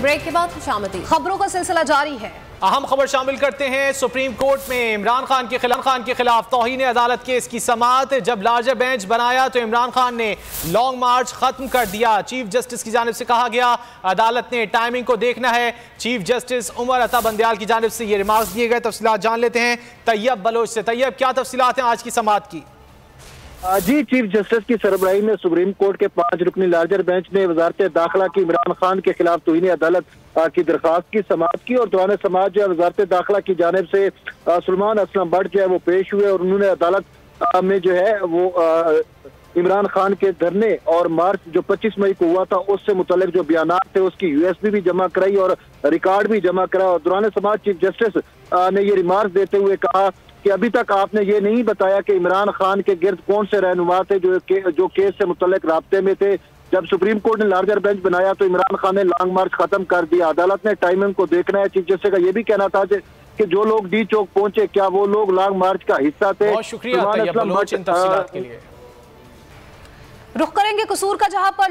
Break के बाद खुशामदीद। खबरों का सिलसिला जारी है। अहम खबर शामिल करते हैं। सुप्रीम कोर्ट में इमरान खान के खिलाफ तौहीन अदालत केस की समाअत। जब लार्जर बेंच बनाया तो इमरान खान ने लॉन्ग मार्च खत्म कर दिया। चीफ जस्टिस की जानिब से कहा गया अदालत ने टाइमिंग को देखना है। चीफ जस्टिस उमर अता बंदयाल की जानिब से ये रिमार्क्स दिए गए। तफसीलात जान लेते हैं तैयब बलोच से। तैयब, क्या तफसीलात हैं आज की समाअत की? जी, चीफ जस्टिस की सरबराही में सुप्रीम कोर्ट के 5 रुकनी लार्जर बेंच ने वजारत दाखिला की इमरान खान के खिलाफ तौहीन अदालत की दरखास्त की समाअत की। और दौरान समाअत जो है वजारत दाखिला की जानिब से सलमान असलम भट्ट जो है वो पेश हुए और उन्होंने अदालत में जो है वो इमरान खान के धरने और मार्च जो 25 मई को हुआ था उससे मुतल्लिक जो बयानात थे उसकी यूएसबी भी जमा कराई और रिकॉर्ड भी जमा कराया। और दौरान समाअत चीफ जस्टिस ने ये रिमार्क देते हुए कहा कि अभी तक आपने ये नहीं बताया कि इमरान खान के गिर्द कौन से रहनुमा थे जो केस से मुतल्लिक राब्ते में थे। जब सुप्रीम कोर्ट ने लार्जर बेंच बनाया तो इमरान खान ने लॉन्ग मार्च खत्म कर दिया। अदालत ने टाइमिंग को देखना है। चीफ जस्टिस का ये भी कहना था कि जो लोग डी चौक पहुंचे क्या वो लोग लॉन्ग मार्च का हिस्सा थे। बहुत शुक्रिया तैयब बलोच इन तफसीलात के लिए। रुख करेंगे कसूर का, जहां पर